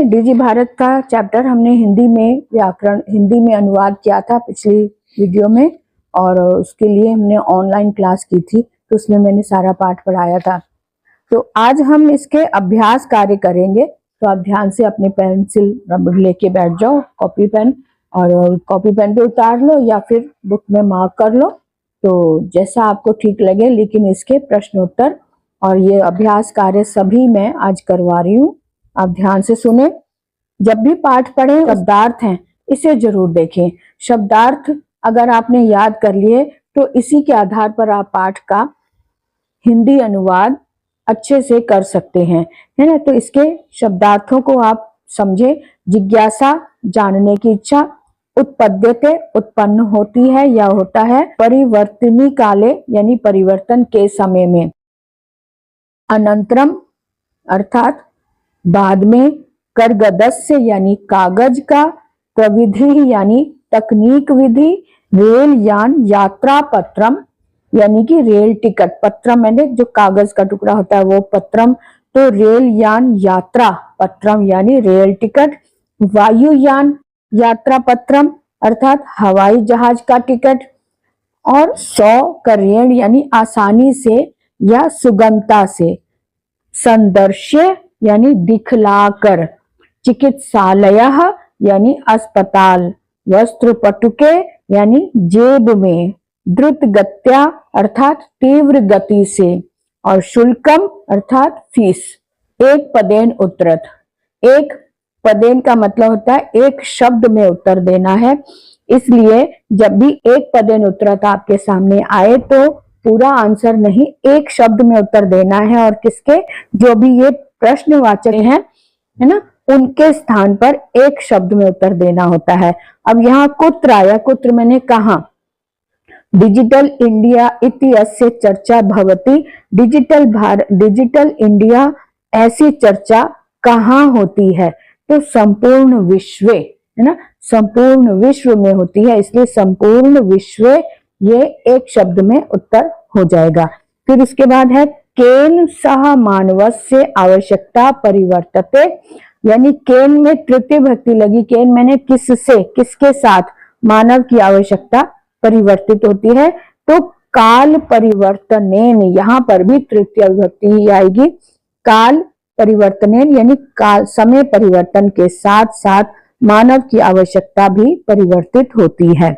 DG Bharat का chapter हमने हिंदी में व्याकरण हिंदी में अनुवाद किया था पिछली वीडियो में, और उसके लिए हमने ऑनलाइन क्लास की थी, तो उसमें मैंने सारा पाठ पढ़ाया था। तो आज हम इसके अभ्यास कार्य करेंगे। तो आप ध्यान से अपने पेंसिल रबर लेके बैठ जाओ, कॉपी पेन, और कॉपी पेन पे उतार लो या फिर बुक में मार्क कर लो, तो जैसा आपको ठीक लगे। लेकिन इसके प्रश्न उत्तर और ये अभ्यास कार्य सभी मैं आज करवा रही हूँ, आप ध्यान से सुने। जब भी पाठ पढ़ें, शब्दार्थ हैं इसे जरूर देखें। शब्दार्थ अगर आपने याद कर लिए तो इसी के आधार पर आप पाठ का हिंदी अनुवाद अच्छे से कर सकते हैं, है ना। तो इसके शब्दार्थों को आप समझे। जिज्ञासा, जानने की इच्छा। उत्पद्यते, उत्पन्न होती है या होता है। परिवर्तनी काले, यानी परिवर्तन के समय में। अनंतरम, अर्थात बाद में। करगदस्य, यानी कागज का। प्रविधि, यानी तकनीक विधि। रेल यान यात्रा पत्रम, यानी कि रेल टिकट। पत्रम मैंने जो कागज का टुकड़ा होता है वो पत्रम, तो रेल यान यात्रा पत्रम यानी रेल टिकट। वायुयान यात्रा पत्रम, अर्थात हवाई जहाज का टिकट। और सौकर्यण, यानी आसानी से या सुगमता से। संदर्श्य, यानी दिखलाकर। चिकित्सालय, यानी अस्पताल। वस्त्रपटुके, यानी जेब में। द्रुत गत्या, अर्थात तीव्र गति से। और शुल्कम, अर्थात फीस। एक पदेन उत्तरत। एक पदेन का मतलब होता है एक शब्द में उत्तर देना है, इसलिए जब भी एक पदेन उत्तरत आपके सामने आए तो पूरा आंसर नहीं, एक शब्द में उत्तर देना है। और किसके, जो भी ये प्रश्नवाचक हैं, है ना, उनके स्थान पर एक शब्द में उत्तर देना होता है। अब यहाँ कुत्र आया, कुत्र मैंने कहा। डिजिटल इंडिया इति अस्य चर्चा भवति। डिजिटल इंडिया ऐसी चर्चा कहाँ होती है, तो संपूर्ण विश्व, है ना, संपूर्ण विश्व में होती है, इसलिए संपूर्ण विश्व ये एक शब्द में उत्तर हो जाएगा। फिर उसके बाद है केन सह मानवस्य आवश्यकता परिवर्तते, यानी केन में तृतीय भक्ति लगी। केन मैंने किससे, किसके साथ मानव की आवश्यकता परिवर्तित होती है, तो काल परिवर्तनेन, यहाँ पर भी तृतीय विभक्ति ही आएगी। काल परिवर्तनेन, यानी काल समय परिवर्तन के साथ साथ मानव की आवश्यकता भी परिवर्तित होती है।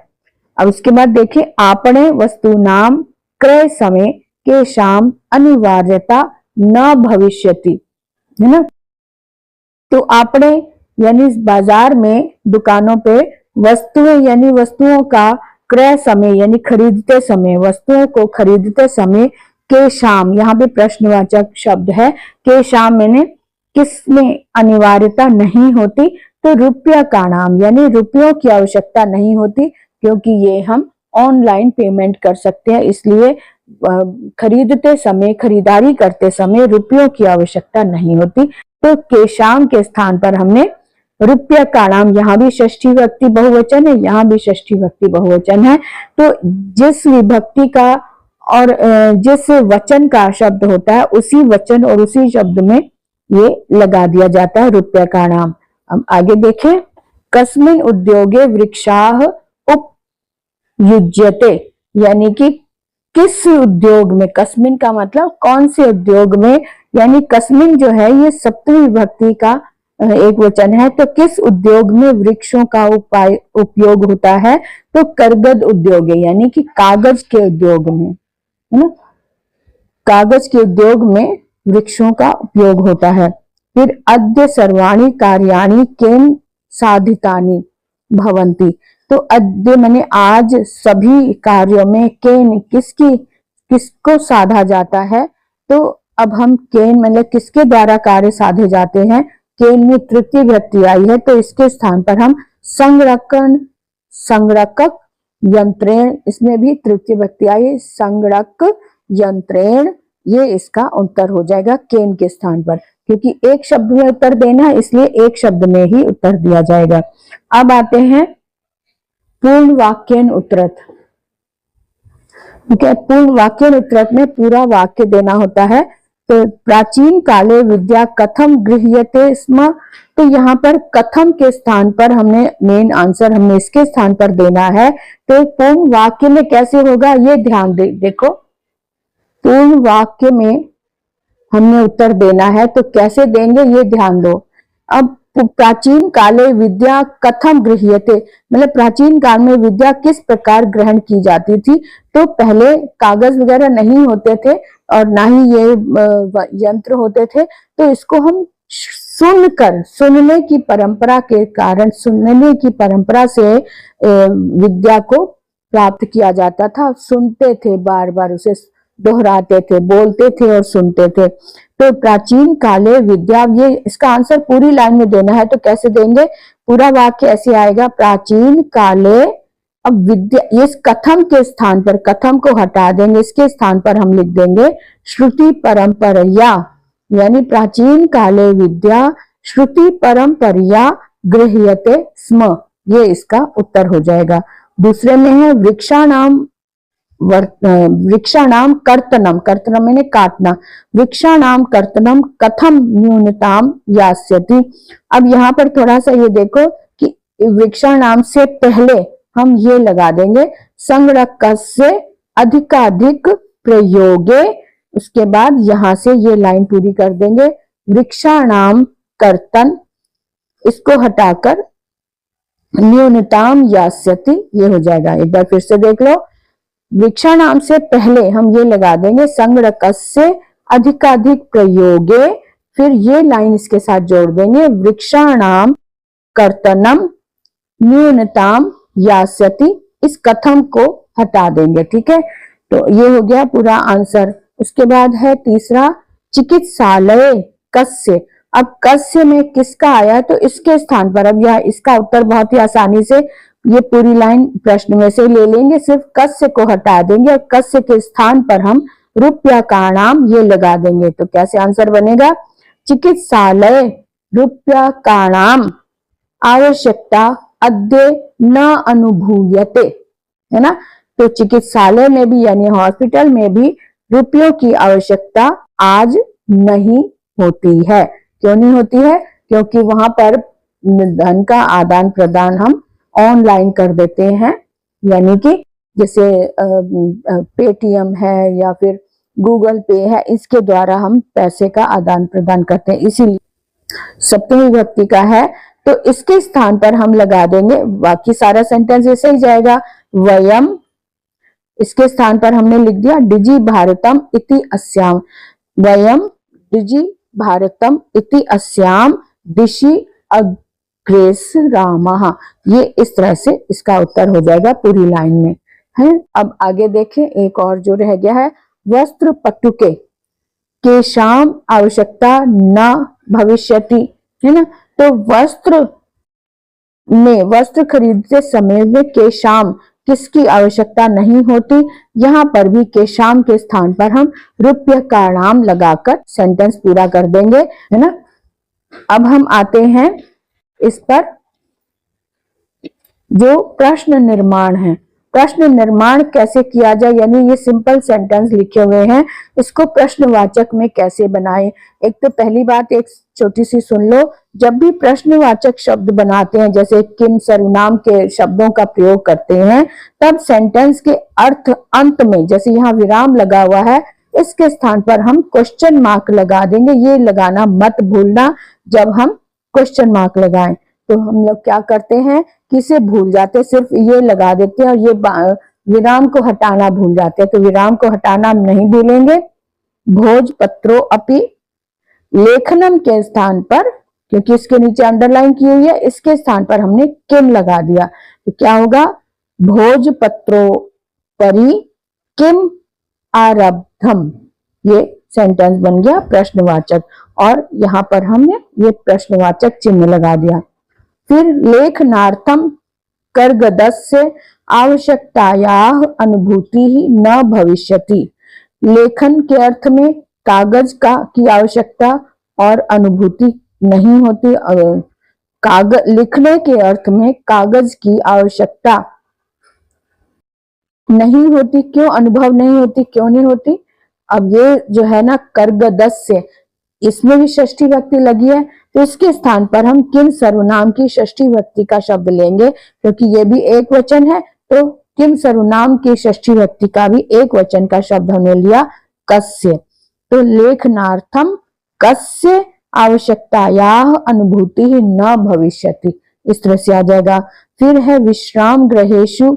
अब उसके बाद देखिए, आपणे वस्तुनाम क्रय समय के शाम अनिवार्यता न भविष्यति, है ना। तो आपणे यानी बाजार में, दुकानों पे वस्तुएं, यानी वस्तुओं का क्रय समय, यानी खरीदते समय, वस्तुओं को खरीदते समय के शाम, यहाँ पे प्रश्नवाचक शब्द है। के शाम मैंने किसमें अनिवार्यता नहीं होती, तो रुपया का नाम, यानी रुपयों की आवश्यकता नहीं होती, क्योंकि ये हम ऑनलाइन पेमेंट कर सकते हैं, इसलिए खरीदते समय, खरीदारी करते समय रुपयों की आवश्यकता नहीं होती। तो केशाम के स्थान पर हमने रुपया का नाम, यहाँ भी षष्ठी विभक्ति बहुवचन है, यहाँ भी षष्ठी विभक्ति बहुवचन है। तो जिस विभक्ति का और जिस वचन का शब्द होता है, उसी वचन और उसी शब्द में ये लगा दिया जाता है रुपया का नाम। अब आगे देखें, कस्मिन उद्योगे वृक्षाः उपयुज्यते, यानी कि किस उद्योग में। कस्मिन का मतलब कौन से उद्योग में, यानी कस्मिन जो है ये सप्तमी विभक्ति का एक वचन है। तो किस उद्योग में वृक्षों का उपयोग होता है, तो करगद उद्योग है, यानी कि कागज के उद्योग में, है ना, कागज के उद्योग में वृक्षों का उपयोग होता है। फिर अद्य सर्वाणि कार्याणि केन साधितानि भवन्ति, तो अद्य मैंने आज सभी कार्यों में केन किसको साधा जाता है, तो अब हम केन मतलब किसके द्वारा कार्य साधे जाते हैं। केन में तृतीय विभक्ति आई है, तो इसके स्थान पर हम संगणक यंत्रेण, इसमें भी तृतीय विभक्ति आई है, संगणक यंत्रेण, ये इसका उत्तर हो जाएगा केन के स्थान पर, क्योंकि एक शब्द में उत्तर देना है, इसलिए एक शब्द में ही उत्तर दिया जाएगा। अब आते हैं पूर्ण वाक्यन उत्तरत। ठीक है, पूर्ण वाक्यन उत्तरत में पूरा वाक्य देना होता है, तो प्राचीन काले विद्या कथम गृह्यते स्म, तो यहाँ पर कथम के स्थान पर हमने मेन आंसर हमने इसके स्थान पर देना है। तो पूर्ण वाक्य में कैसे होगा ये ध्यान देखो, पूर्ण वाक्य में हमने उत्तर देना है तो कैसे देंगे ये ध्यान दो। अब प्राचीन काले विद्या कथम गृह्यते, मतलब प्राचीन काल में विद्या किस प्रकार ग्रहण की जाती थी। तो पहले कागज वगैरह नहीं होते थे और ना ही ये यंत्र होते थे, तो इसको हम सुनकर, सुनने की परंपरा के कारण, सुनने की परंपरा से विद्या को प्राप्त किया जाता था। सुनते थे, बार बार उसे दोहराते थे, बोलते थे और सुनते थे। तो प्राचीन काले विद्या, ये इसका आंसर पूरी लाइन में देना है तो कैसे देंगे, पूरा वाक्य ऐसे आएगा, प्राचीन काले, अब विद्या, इस कथम के स्थान पर, कथम को हटा देंगे, इसके स्थान पर हम लिख देंगे श्रुति परंपरया, यानी प्राचीन काले विद्या श्रुति परंपरया गृह्यते स्म, ये इसका उत्तर हो जाएगा। दूसरे में है वृक्षाणाम वृक्षाणाम कर्तनम, कर्तनम मैंने काटना, वृक्षाणाम कर्तनम कथम न्यूनताम यास्यति। अब यहाँ पर थोड़ा सा ये देखो कि वृक्षाणाम से पहले हम ये लगा देंगे संगणक से अधिकाधिक प्रयोगे, उसके बाद यहां से ये लाइन पूरी कर देंगे वृक्षाणाम कर्तन, इसको हटाकर न्यूनताम यास्यति, ये हो जाएगा। एक बार फिर से देख लो, वृक्षाणाम से पहले हम ये लगा देंगे संगणक से अधिकाधिक प्रयोगे, फिर ये लाइन इसके साथ जोड़ देंगे वृक्षाणाम कर्तनम न्यूनताम यास्यति, इस कथम को हटा देंगे। ठीक है, तो ये हो गया पूरा आंसर। उसके बाद है तीसरा, चिकित्सालय कस्य। अब कस्य में किसका आया तो इसके स्थान पर, अब यह इसका उत्तर बहुत ही आसानी से ये पूरी लाइन प्रश्न में से ले लेंगे, सिर्फ कस्य को हटा देंगे और कस्य के स्थान पर हम रूप्यकाणाम ये लगा देंगे। तो कैसे आंसर बनेगा, चिकित्सालय रूप्यकाणाम आवश्यकता अद्य न अनुभूयते, है ना। तो चिकित्सालय में भी यानी हॉस्पिटल में भी रुपयों की आवश्यकता आज नहीं होती है। क्यों नहीं होती है, क्योंकि वहां पर धन का आदान प्रदान हम ऑनलाइन कर देते हैं, यानी कि जैसे पेटीएम है या फिर गूगल पे है, इसके द्वारा हम पैसे का आदान प्रदान करते हैं। इसीलिए सप्तमी विभक्ति का है तो इसके स्थान पर हम लगा देंगे, बाकी सारा सेंटेंस ऐसे ही जाएगा, वयम, इसके स्थान पर हमने लिख दिया डिजि भारतम इति अस्याम, वयम डिजि भारतम इति अस्याम दिशि अग्रेसरामः, ये इस तरह से इसका उत्तर हो जाएगा पूरी लाइन में है। अब आगे देखें, एक और जो रह गया है, वस्त्र पटुके केशाम आवश्यकता न भविष्यति, है ना। तो वस्त्र खरीदते समय में केशाम किसकी आवश्यकता नहीं होती, यहाँ पर भी केशाम के स्थान पर हम रूप्यकाणाम लगाकर सेंटेंस पूरा कर देंगे, है ना। अब हम आते हैं इस पर जो प्रश्न निर्माण है, प्रश्न निर्माण कैसे किया जाए, यानी ये सिंपल सेंटेंस लिखे हुए हैं, इसको प्रश्नवाचक में कैसे बनाएं। एक तो पहली बात एक छोटी सी सुन लो, जब भी प्रश्नवाचक शब्द बनाते हैं, जैसे किम सर्वनाम के शब्दों का प्रयोग करते हैं, तब सेंटेंस के अर्थ अंत में, जैसे यहाँ विराम लगा हुआ है, इसके स्थान पर हम क्वेश्चन मार्क लगा देंगे। ये लगाना मत भूलना जब हम क्वेश्चन मार्क लगाएं। तो हम लोग क्या करते हैं कि इसे भूल जाते, सिर्फ ये लगा देते हैं और ये विराम को हटाना भूल जाते हैं, तो विराम को हटाना हम नहीं भूलेंगे। भोजपत्रो अपि, लेखनम के स्थान पर, क्योंकि इसके नीचे अंडरलाइन की हुई है, इसके स्थान पर हमने किम लगा दिया, तो क्या होगा, भोजपत्रो परि किम आरब्धम, ये सेंटेंस बन गया प्रश्नवाचक, और यहाँ पर हमने ये प्रश्नवाचक चिन्ह लगा दिया। फिर लेखनार्थम कर्गदस्य आवश्यकतायाः अनुभूति ही न भविष्यति, लेखन के अर्थ में कागज का की आवश्यकता और अनुभूति नहीं होती, कागज लिखने के अर्थ में कागज की आवश्यकता नहीं होती। क्यों अनुभव नहीं होती, क्यों नहीं होती, अब ये जो है ना कर्गदस्य, इसमें भी षष्ठी विभक्ति लगी है, तो इसके स्थान पर हम किम सर्वनाम की षष्ठी विभक्ति का शब्द लेंगे, क्योंकि ये भी एक वचन है, तो किम सर्वनाम की षष्ठी विभक्ति का भी एक वचन का शब्द हमने लिया कस्य। तो लेखनार्थम कस्य आवश्यकतायाः अनुभूति ही न भविष्यति, इस तरह से आ जाएगा। फिर है विश्राम गृहेषु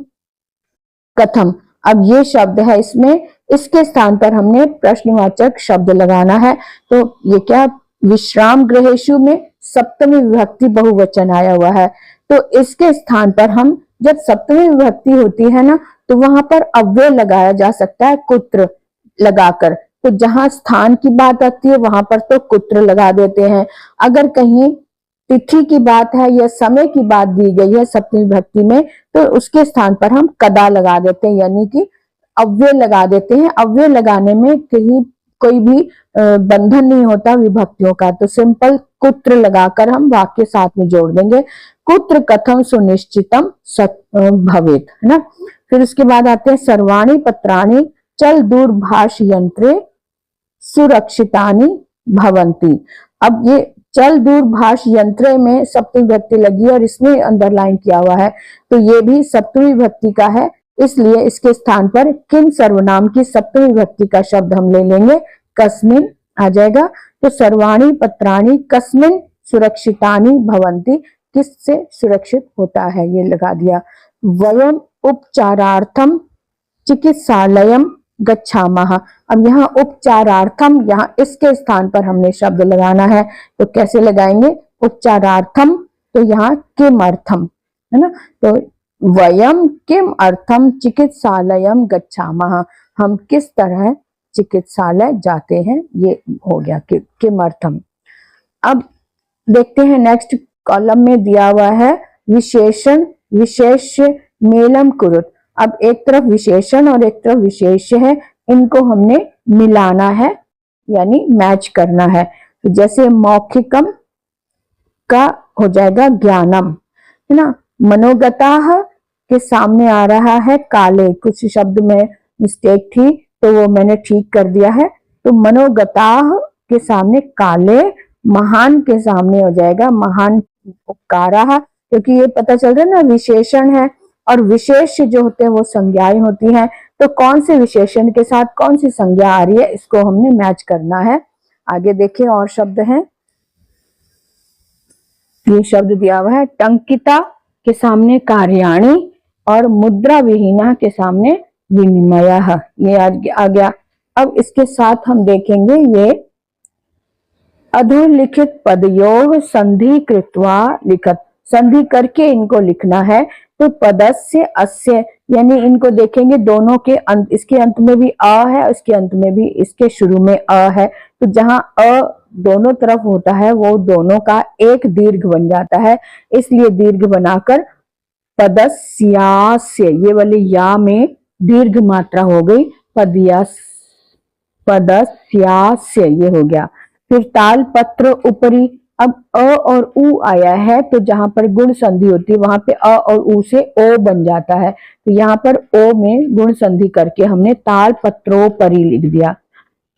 कथम। अब ये शब्द है, इसमें इसके स्थान पर हमने प्रश्नवाचक शब्द लगाना है। तो ये क्या, विश्राम गृहेषु में सप्तमी विभक्ति बहुवचन आया हुआ है, तो इसके स्थान पर हम, जब सप्तमी विभक्ति होती है ना, तो वहां पर अव्यय लगाया जा सकता है कुत्र लगाकर। तो जहां स्थान की बात आती है वहां पर तो कुत्र लगा देते हैं। अगर कहीं तिथि की बात है या समय की बात दी गई है सप्तमी विभक्ति में, तो उसके स्थान पर हम कदा लगा देते हैं, यानी कि अव्यय लगा देते हैं। अव्यय लगाने में कहीं कोई भी बंधन नहीं होता विभक्तियों का, तो सिंपल कुत्र लगाकर हम वाक्य साथ में जोड़ देंगे, कुत्र कथम सुनिश्चितम भवेत, है ना। फिर उसके बाद आते हैं सर्वाणी पत्राणि चल दूरभाष यंत्रे सुरक्षितानि भवंती। अब ये चल दूरभाष यंत्र में सप्तमी विभक्ति लगी और इसमें अंडरलाइन किया हुआ है, तो ये भी सप्तमी विभक्ति का है, इसलिए इसके स्थान पर किम सर्वनाम की सप्तमी विभक्ति का शब्द हम ले लेंगे, कस्मिन आ जाएगा। तो सर्वाणी पत्राणि कस्मिन सुरक्षितानि भवंती, किससे सुरक्षित होता है, ये लगा दिया। वयम उपचारार्थम चिकित्सालयम गच्छामः। अब यहाँ उपचारार्थम, यहाँ इसके स्थान पर हमने शब्द लगाना है, तो कैसे लगाएंगे, उपचारार्थम, तो यहाँ किम अर्थम, है ना। तो वयम किम अर्थम चिकित्सालयम गच्छामः, हम किस तरह चिकित्सालय जाते हैं, ये हो गया किम अर्थम। अब देखते हैं नेक्स्ट कॉलम में दिया हुआ है विशेषण विशेष्य मेलम कुरुत। अब एक तरफ विशेषण और एक तरफ विशेष्य है, इनको हमने मिलाना है, यानी मैच करना है। तो जैसे मौखिकम का हो जाएगा ज्ञानम, है ना। मनोगताः के सामने आ रहा है काले, कुछ शब्द में मिस्टेक थी तो वो मैंने ठीक कर दिया है। तो मनोगताः के सामने काले, महान के सामने हो जाएगा महान उपकाराः, क्योंकि ये पता चल रहा है ना विशेषण है और विशेष्य जो होते हैं वो संज्ञाएं होती हैं, तो कौन से विशेषण के साथ कौन सी संज्ञा आ रही है, इसको हमने मैच करना है। आगे देखिए और शब्द हैं, ये शब्द दिया हुआ है टंकिता के सामने कार्याणी और मुद्रा विहीना के सामने विनिमयः, ये आ गया। अब इसके साथ हम देखेंगे ये अधोलिखित पदयोः संधि कृत्वा लिखत, संधि करके इनको लिखना है। तो पदस्य अस्य, यानी इनको देखेंगे दोनों के अंत, इसके अंत में भी अ है, इसके अंत में भी, इसके शुरू में अ है, तो जहां अ दोनों तरफ होता है वो दोनों का एक दीर्घ बन जाता है, इसलिए दीर्घ बनाकर पदस्यास्य, ये वाले या में दीर्घ मात्रा हो गई, पदस्यास्य ये हो गया। फिर ताल पत्र ऊपरी, अब अ और उ आया है, तो जहां पर गुण संधि होती है वहां पे अ और उ से ओ बन जाता है, तो यहाँ पर ओ में गुण संधि करके हमने ताल पत्रोपरि लिख दिया।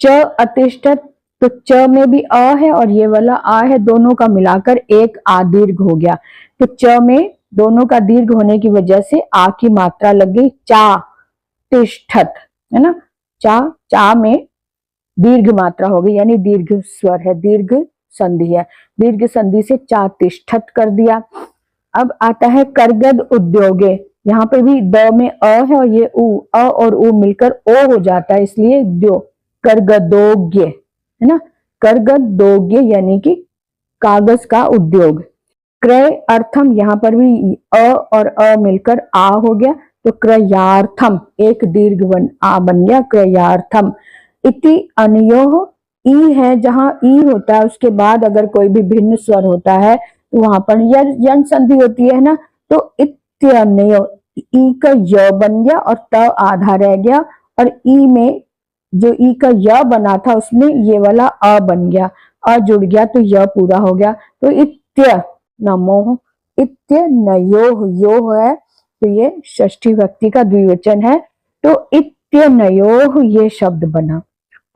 च अतिष्ठत, तो च में भी अ है और ये वाला आ है, दोनों का मिलाकर एक आ दीर्घ हो गया। तो च में दोनों का दीर्घ होने की वजह से आ की मात्रा लग गई, चा तिष्ठत, है ना। चा में दीर्घ मात्रा हो गई, यानी दीर्घ स्वर है, दीर्घ संधि है, दीर्घ संधि से चा तिष्ठत कर दिया। अब आता है करगद उद्योगे, यहाँ पे भी द में अ है और ये उ, अ और उ मिलकर ओ हो जाता है, इसलिए द्यो, करगदोग्य, है ना। करगदोग्य यानी कि कागज का उद्योग। क्रय अर्थम, यहाँ पर भी अ और अ मिलकर आ हो गया, तो क्रयार्थम, एक दीर्घ आ बन गया, क्रयार्थम। इति अनयोः, ई है, जहां ई होता है उसके बाद अगर कोई भी भिन्न स्वर होता है तो वहां पर यन संधि होती है ना, तो इत्यनयो, ई का य बन गया और त आधा रह गया, और ई में जो ई का य बना था उसमें ये वाला अ बन गया, अ जुड़ गया तो य पूरा हो गया। तो इत्य नमो, इत्य नयोः, यो है तो ये षष्ठी विभक्ति का द्विवचन है, तो इत्य नयोः ये शब्द बना।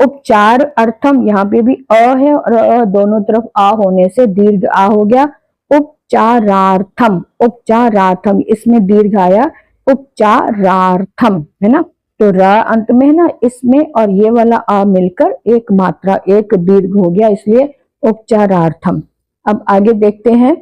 उपचार अर्थम, यहाँ पे भी अ है और दोनों तरफ आ होने से दीर्घ आ हो गया। उपचारार्थम, उपचारार्थम, इसमें दीर्घ आया, उपचारार्थम, है ना। तो र अंत में है ना, इसमें और ये वाला आ मिलकर एक मात्रा, एक दीर्घ हो गया, इसलिए उपचारार्थम। अब आगे देखते हैं,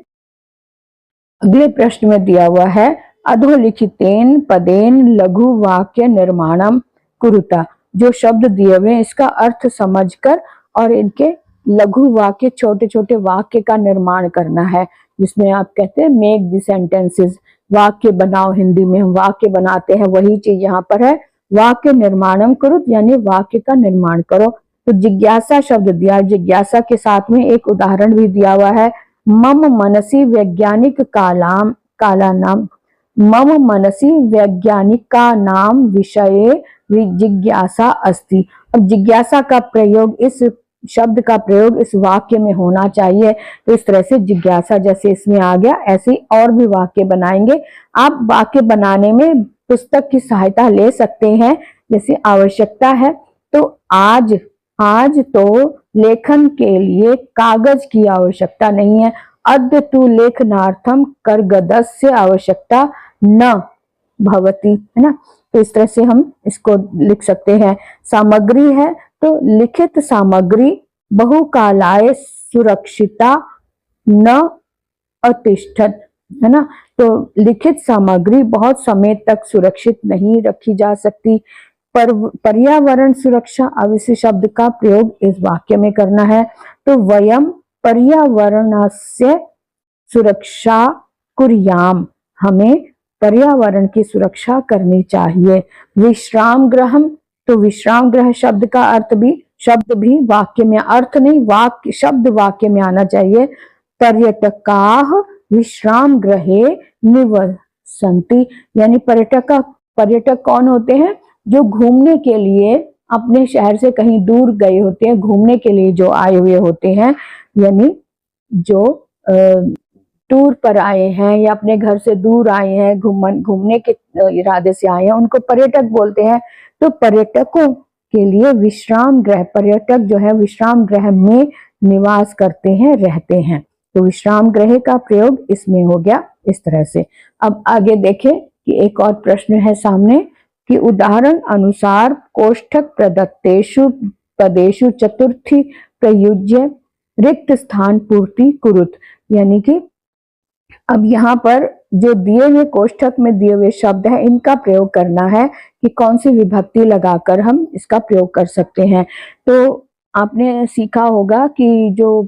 अगले प्रश्न में दिया हुआ है, अधोलिखितेन पदेन लघु वाक्य निर्माणम कुरुता। जो शब्द दिए हुए इसका अर्थ समझकर और इनके लघु वाक्य, छोटे छोटे वाक्य का निर्माण करना है, जिसमें आप कहते हैं मेक द सेंटेंसेस, वाक्य बनाओ। हिंदी में हम वाक्य बनाते हैं, वही चीज यहाँ पर है, वाक्य निर्माणम कुरुत, यानी वाक्य का निर्माण करो। तो जिज्ञासा शब्द दिया, जिज्ञासा के साथ में एक उदाहरण भी दिया हुआ है, मम मनसी वैज्ञानिक काला नाम, मम मनसी वैज्ञानिक का नाम विषय जिज्ञासा अस्ति। अब जिज्ञासा का प्रयोग, इस शब्द का प्रयोग इस वाक्य में होना चाहिए। तो इस तरह से जिज्ञासा जैसे इसमें आ गया, ऐसे और भी वाक्य बनाएंगे। आप वाक्य बनाने में पुस्तक की सहायता ले सकते हैं, जैसे आवश्यकता है तो आज तो लेखन के लिए कागज की आवश्यकता नहीं है। अद्य तु लेखनार्थम करगदस्य आवश्यकता न भवति, है ना। तो इस तरह से हम इसको लिख सकते हैं। सामग्री है तो लिखित सामग्री बहुकालाय सुरक्षिता न अतिष्ठत, है ना। तो लिखित सामग्री बहुत समय तक सुरक्षित नहीं रखी जा सकती। पर्यावरण सुरक्षा, अब इस शब्द का प्रयोग इस वाक्य में करना है। तो वयम पर्यावरणस्य सुरक्षा कुर्याम, हमें पर्यावरण की सुरक्षा करनी चाहिए। विश्राम ग्रहम, तो विश्राम ग्रह शब्द का अर्थ भी, शब्द भी वाक्य में, अर्थ नहीं, वाक्य शब्द वाक्य में आना चाहिए। पर्यटकाः विश्राम ग्रहे निवसन्ति, यानी पर्यटक कौन होते हैं, जो घूमने के लिए अपने शहर से कहीं दूर गए होते हैं, घूमने के लिए जो आए हुए होते हैं, यानी जो टूर पर आए हैं या अपने घर से दूर आए हैं, घूमने के इरादे से आए हैं, उनको पर्यटक बोलते हैं। तो पर्यटकों के लिए विश्राम गृह, पर्यटक जो है विश्राम गृह में निवास करते हैं, रहते हैं। तो विश्राम गृह का प्रयोग इसमें हो गया इस तरह से। अब आगे देखें कि एक और प्रश्न है सामने, कि उदाहरण अनुसार कोष्ठक प्रदत्तेषु पदेषु चतुर्थी प्रयुज्य रिक्त स्थान पूर्ति कुरुत, यानी कि अब यहाँ पर जो दिए हुए कोष्ठक में दिए हुए शब्द है, इनका प्रयोग करना है कि कौन सी विभक्ति लगाकर हम इसका प्रयोग कर सकते हैं। तो आपने सीखा होगा कि जो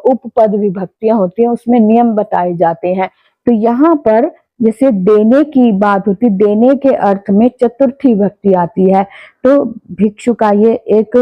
उपपद विभक्तियां होती हैं उसमें नियम बताए जाते हैं। तो यहाँ पर जैसे देने की बात होती, देने के अर्थ में चतुर्थी विभक्ति आती है। तो भिक्षु का ये एक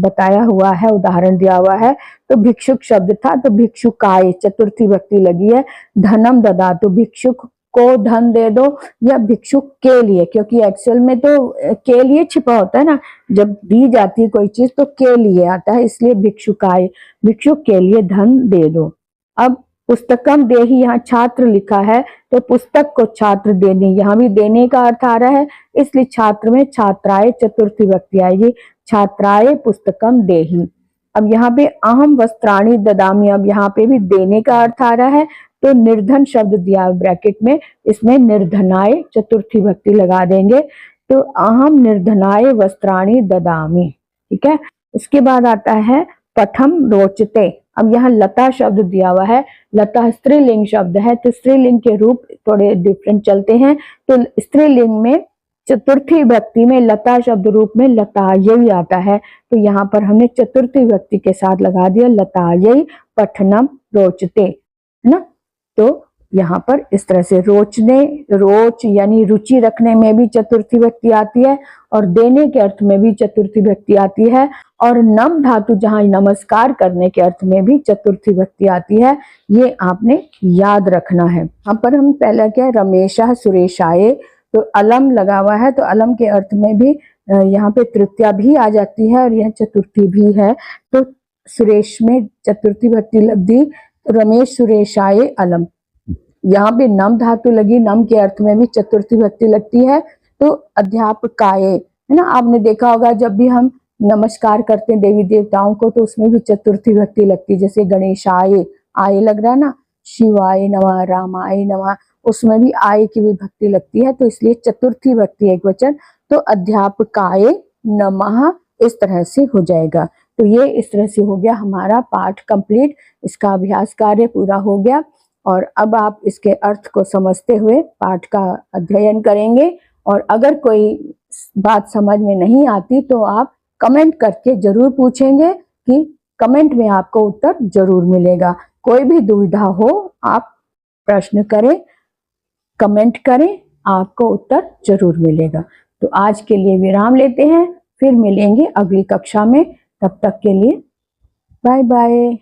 बताया हुआ है, उदाहरण दिया हुआ है। तो भिक्षुक शब्द था, तो भिक्षुकाय चतुर्थी विभक्ति लगी है। धनम ददा, तो भिक्षुक को धन दे दो, या भिक्षुक के लिए, क्योंकि एक्चुअल में तो के लिए छिपा होता है ना, जब दी जाती है कोई चीज तो के लिए आता है, इसलिए भिक्षुकाय, भिक्षुक के लिए धन दे दो। अब पुस्तकम देहि, यहाँ छात्र लिखा है, तो पुस्तक को छात्र देने, यहाँ भी देने का अर्थ आ रहा है, इसलिए छात्र में छात्राय चतुर्थी विभक्ति आएगी, छात्राय पुस्तकम देहि। अब यहाँ पे अहम वस्त्राणि ददामि, अब यहाँ पे भी देने का अर्थ आ रहा है, तो निर्धन शब्द दिया ब्रैकेट में, इसमें निर्धनाय चतुर्थी विभक्ति लगा देंगे। तो अहम निर्धनाय वस्त्राणि ददामि, ठीक है। उसके बाद आता है पठम रोचते। अब यहाँ लता शब्द दिया हुआ है, लता स्त्रीलिंग शब्द है, तो स्त्रीलिंग के रूप थोड़े डिफरेंट चलते हैं। तो स्त्रीलिंग में चतुर्थी विभक्ति में लता शब्द रूप में लतायै आता है, तो यहाँ पर हमने चतुर्थी विभक्ति के साथ लगा दिया लतायै पठनम रोचते, है ना। तो यहाँ पर इस तरह से रोचने, रोच यानी रुचि रखने में भी चतुर्थी विभक्ति आती है, और देने के अर्थ में भी चतुर्थी विभक्ति आती है, और नम धातु जहाँ नमस्कार करने के अर्थ में भी चतुर्थी विभक्ति आती है। ये आपने याद रखना है। यहाँ पर हम पहला क्या, रमेशा सुरेशाए, तो अलम लगा हुआ है, तो अलम के अर्थ में भी यहाँ पे तृतीया भी आ जाती है और यह चतुर्थी भी है। तो सुरेश में चतुर्थी विभक्ति लग दी, रमेश सुरेशाए अलम। यहाँ पे नम धातु लगी, नम के अर्थ में भी चतुर्थी विभक्ति लगती है, तो अध्यापकाय, है ना। आपने देखा होगा जब भी हम नमस्कार करते हैं देवी देवताओं को तो उसमें भी चतुर्थी विभक्ति लगती है, जैसे गणेशाय आय लग रहा है ना, शिवाय नमः, रामाय नमः, उसमें भी आय की विभक्ति लगती है, तो इसलिए चतुर्थी विभक्ति एक वचन, तो अध्यापकाय नमः इस तरह से हो जाएगा। तो ये इस तरह से हो गया हमारा पाठ कंप्लीट, इसका अभ्यास कार्य पूरा हो गया। और अब आप इसके अर्थ को समझते हुए पाठ का अध्ययन करेंगे, और अगर कोई बात समझ में नहीं आती तो आप कमेंट करके जरूर पूछेंगे, कि कमेंट में आपको उत्तर जरूर मिलेगा। कोई भी दुविधा हो आप प्रश्न करें, कमेंट करें, आपको उत्तर जरूर मिलेगा। तो आज के लिए विराम लेते हैं, फिर मिलेंगे अगली कक्षा में। तब तक के लिए बाय बाय।